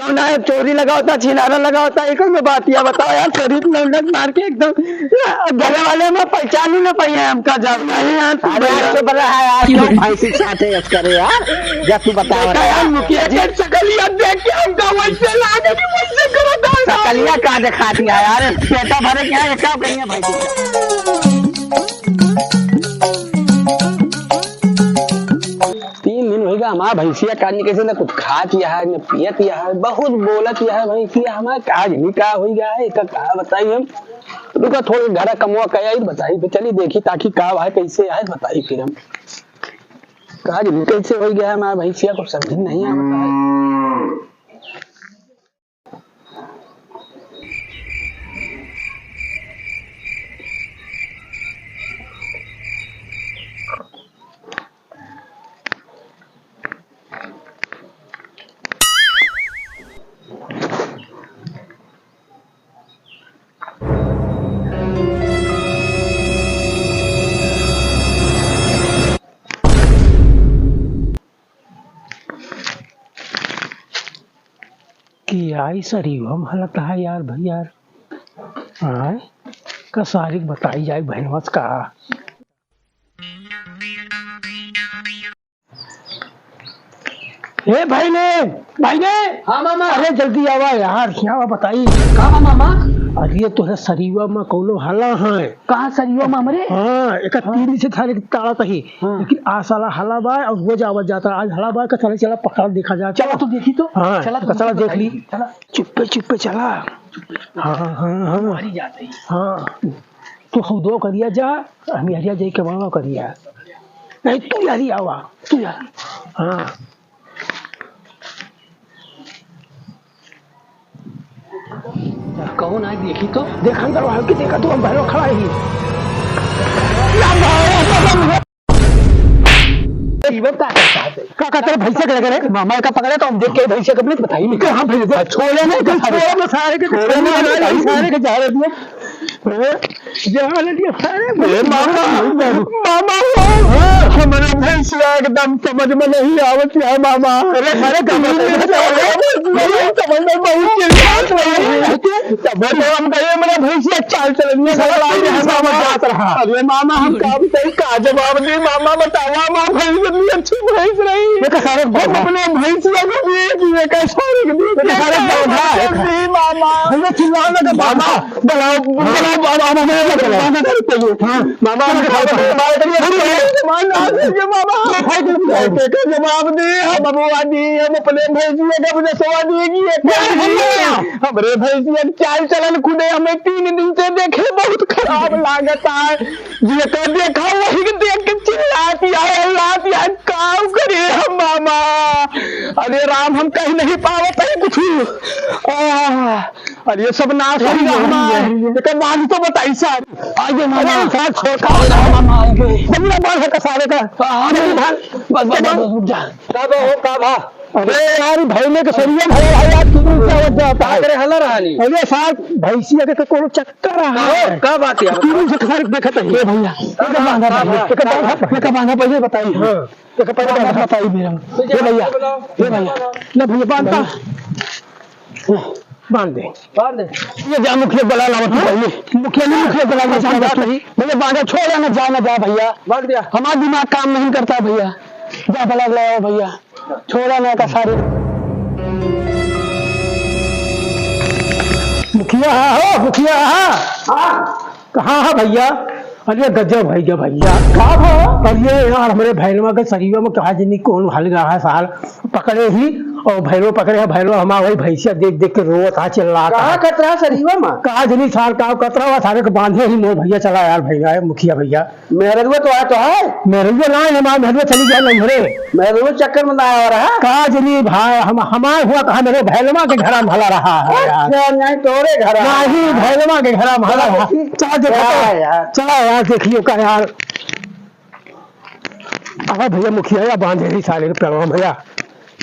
ना चोरी लगा होता, छिनारा लगा होता, एक में बात यह बताओ यार, शरीफ लौंडक मार के एकदम घर वाले में पहचान ही ना पाए हमका जब यार। अरे तो बड़ा है यार, क्यों भाई से साथे यस करे यार, जब तू बता यार मुखिया जी सकलिया देख के हमका वैसे लागे कि वैसे करो था। सकलिया का दिखाती है यार, पेटा भरे क्या है, क्या करिए भाई से 3 दिन होगा हमारा भैंसिया काटने कैसे ना कुछ खा किया है न पिया किया है, बहुत बोला किया है भैंसिया हमारा काज नहीं का हो गया है, का बताइए हम रुका थोड़ी घर कमवा कया ही बताई फिर चलिए देखी ताकि का है कैसे आए बताई फिर हम काज नहीं कैसे हो गया है हमारा भैंसिया को समझ नहीं आता है। आई सरीवम हालत है यार भैया आय का सारिक बताई जाए बहनवस का। ए भाई ने हाँ मामा। अरे जल्दी आवा यार, क्या बताई कहा मामा? अरे तोहरा सरीवा में कौनो हला है। कहा सरीवा में हमरे? हाँ एक 3 दिन से थारे ताड़ा तही। हाँ। लेकिन आज साला हला बा और रोज आवत जाता, आज हला बा का चला चला पकड़ देखा जा। चलो तो देखी तो। हाँ चला देख ली, चला चुप्पे चला। हाँ हाँ हमारी जाते ही। हाँ तो खुदो करिया जा, हम यारिया जाई के वहाँ करिया नहीं, तू यारी आवा तू यार। हाँ कौन आए देखी तो? देखा अंदर वहाँ के देखा, तू हम बहनों खड़ा ही का तेरे भैंसे के लगे मामा का पकड़े तो हम देख के भैंसे कब बताई नहीं। हाँ भैया छोड़े नहीं सारे के जा रहे दिए मामा हमारे भैंसिया एकदम समझ में नहीं आवत है मामा। अरे अरे समझ में बहुत हम गए मेरा भैंसिया चाल चलनी रहा। अरे मामा हम काम सही का जवाब नहीं मामा बतावा माँ भैंस इतनी अच्छी भैंस रही अपने भैंसिया को दिए कैसा मामा चिल्लाने का मामा जवाब दी हम बबुआ दी हम अपने भैंसिया का मुझे सवा दिएगी हमारे भैंसिया चाल चलन खुदे हमें 3 दिन से देखे बहुत खराब लागता है, जिसको देखा वही देख के चिल्लाती है काम करे हम मामा। अरे राम हम कहीं नहीं पावत है कुछ। अरे सब नाश हो गया बात तो बताई सर आगे मामा छोटा मामा बंदा बाल है कसारे का बस अरे यार भैले के सरिया भैया भाई आज कितनी क्या जाता है। अरे हला रहा नहीं। अरे साहब भैंसिया के कोनो चक्कर है क्या बात है? तीन से खसारे देखत है ये भैया का बांधा पहले बताइए। हां तो पहले बताइए मेरा ये भैया ना भैया बांधता बांध दे ये जा मुखिया बला लावत पहले मुखिया बला भैया बांधा छोड़ ना जा भैया बांध दिया। हमारा दिमाग काम नहीं करता भैया, जा बला लाओ भैया छोड़ा ना का सारे मुखिया हो मुखिया कहाँ है भैया? अरे गजब भैया कहाँ हो? अरे यार हमारे भैरवा के शरीर में कहा जनी कौन हल रहा है साल पकड़े ही और भैरव पकड़े है भैरव हमारा वही भैंसिया देख के रोत हा चिल्ला कहाँ कतरा शरीर में कहा जनी साल का कतरा हुआ सारे को बांधे ही मोर भैया चला यार भैया मुखिया भैया मेहरवा तो आया तो है मेहरवा ना है हमारा मेहरवा चली गया नहीं मेहरवा चक्कर में आया रहा कहा जनी भाई हमारे हुआ कहा मेरे भैरवा के घर में भला रहा है नहीं तोरे घर नहीं भैरवा के घर में भला रहा चला यार देखियो का यार। अब भैया मुखिया या बांधे ही साले के पैरवा भैया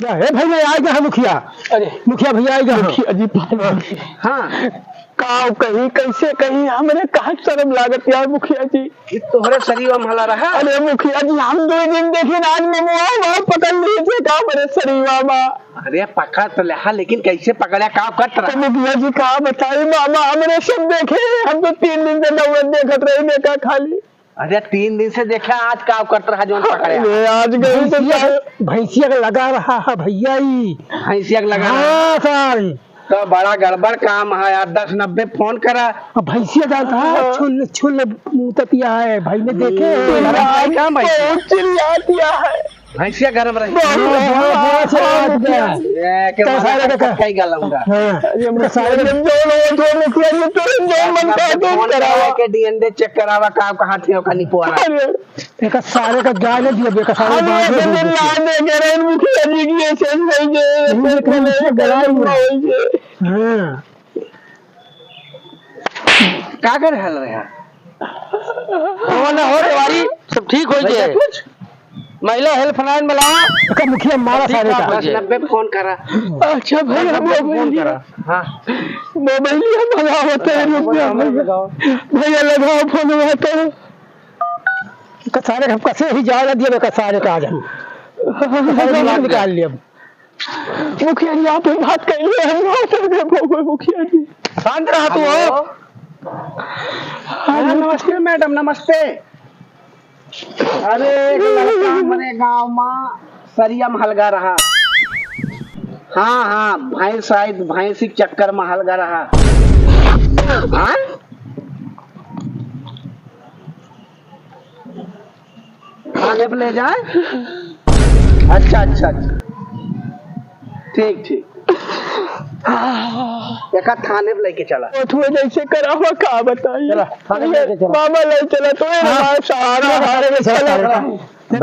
मुखिया है भाई मैं आएगा है मुखिया। अरे मुखिया भैया आएगा हाँ। मुखिया जी पानी हाँ काव कहीं कैसे कहीं हमरे कहा शर्म लागत यार मुखिया जी। ये तोहरे शरीर में हला रहा। अरे मुखिया जी हम 2 दिन देखिए आज ममुआ वहाँ पकड़ लिए थे का मेरे शरीवा माँ। अरे पकड़ तो ले लेकिन कैसे पकड़ा का कट तो रहा। मुखिया जी कहा बताए मामा हमरे सब देखे हम तो 3 दिन से दौड़ देखत रहे देखा खाली। अरे 3 दिन से देखा आज का कट रहा जो पकड़े। अरे आज गई तो भैंसिया का लगा रहा है भैया ही। भैंसिया के लगा हाँ सर तो बड़ा गड़बड़ काम है यार। 1090 फोन करा। अब भैंसिया जानता है छुल छुल मुंह तपिया है भाई ने देखे चिल्ला दिया है भैंसिया गरम रही। कई गलूंगा के डीएनए चेक करावा काम कहाँ थे का नहीं पोरा। एक सारे का गाय ने दिया एक सारे हाँ का कर हल रहा हो ना हो रेवारी सब ठीक हो जाए। महिला हेल्पलाइन में लाओ का मुखिया मारा सारे का 1090 फोन करा। अच्छा भाई फोन करा। हाँ मोबाइल मंगा होता है भैया लगाओ फोन करो का सारे हम कैसे ही जा दिया का सारे का आज हम निकाल लिया। मुखिया जी आप बात करिए हम मुखिया जी शांत रहा तू हो। नमस्ते मैडम नमस्ते। अरे एक लड़का हमारे गांव में सरिया में हलगा रहा। हाँ हाँ भैंस शायद भैंसी चक्कर में हलगा रहा। हाँ थाने पे ले जाए। अच्छा अच्छा अच्छा ठीक ठीक एक थाने पे लेके चला। जैसे करा हुआ का बताइए मामा ले चला तो सहारा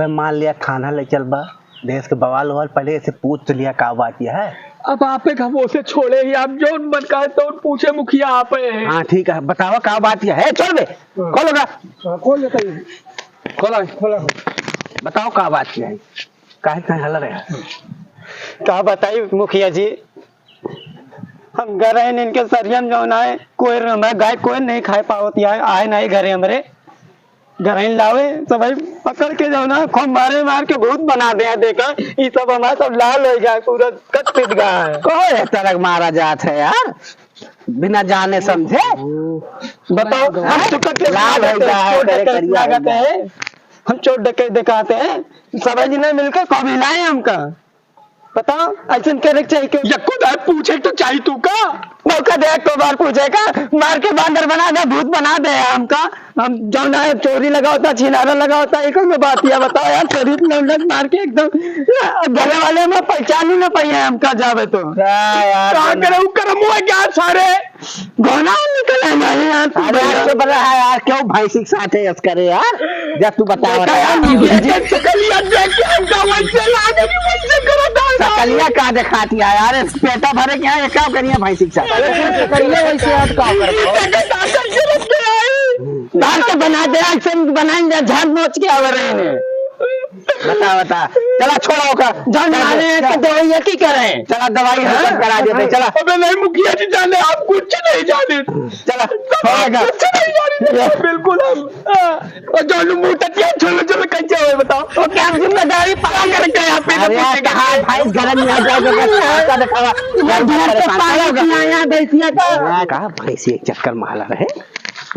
मान लिया थाना ले चल बा देश के बवाल हुआ पहले से पूछ तो लिया का बात यह है। अब आप हम उसे छोड़े ही आप जो मन का तो पूछे मुखिया आप हाँ ठीक है बताओ का बात यह है। छोड़ दे खोलोगा खोल खोलो खोलो बताओ का बात यह है। काहे काहे हल रहा है का बताइए मुखिया जी हम घर है इनके सरियम जो ना है कोई गाय कोई नहीं खाए पावती आए नहीं घरे हमरे घर लावे सब भाई पकड़ के जाओ ना खूब मारे मार के बहुत बना दे देखा ये सब हमारा सब लाल हो गया पूरा कट पिट गया है। कोई तरह मारा जात है यार बिना जाने समझे। बताओ हम तो लाल हो गया है हम चोट डके दिखाते हैं सब ने मिलकर कभी लाए हमका बताओ ऐसा करे चाहिए खुद पूछे तो चाहिए तू का मौका दे तो बार पूछेगा मार के बांदर बना दे भूत बना दे हमका हम जो ना चोरी लगा होता छिनारा लगा होता एक में बात यह बताओ यार शरीर में मार के एकदम गले वाले में पहचान ही ना पाई है हमका जावे तो करम हुआ क्या सारे घोना निकले नहीं यार क्यों भैंसी के साथ है करे यार जब तू बता सकलिया का दिखाती है यार पेटा भरे क्या है क्या करिए भैंसी के साथ दाल के बना दे ऐसे बनाएंगे झाड़ नोच के आ रहे हैं। बता बता चला छोड़ो का जान दवाई की करें चला दवाई करा देते चला। अबे नहीं मुखिया जी जाने आप कुछ नहीं जाने चला कुछ नहीं जाने बिल्कुल हम और जो मुंह तकिया चलो चलो कैसे हो बताओ तो क्या जिम्मेदारी पता करके यहाँ पे भाई गरम में आ जाएगा दिखावा कहा भैंसी एक चक्कर माला रहे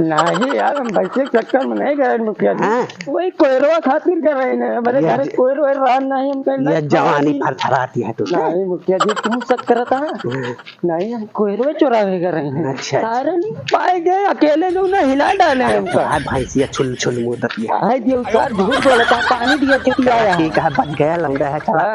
नहीं यार हम भैंसी चक्कर में नहीं गए मुखिया जी वही कोयरवा खातिर कर रहे हैं मेरे घर कोयरवा रहा नहीं हम ये जवानी फरफराती है तो नहीं मुखिया जी तुम शक करता है नहीं हम कोयरवा चुरावे कर रहे हैं। अच्छा सारे पाए गए अकेले जो ना हिला डाले हमको भैंसिया छुल छुल मुंह तक झूठ बोलता पानी दिया ठीक है बच गया लंगा है चला।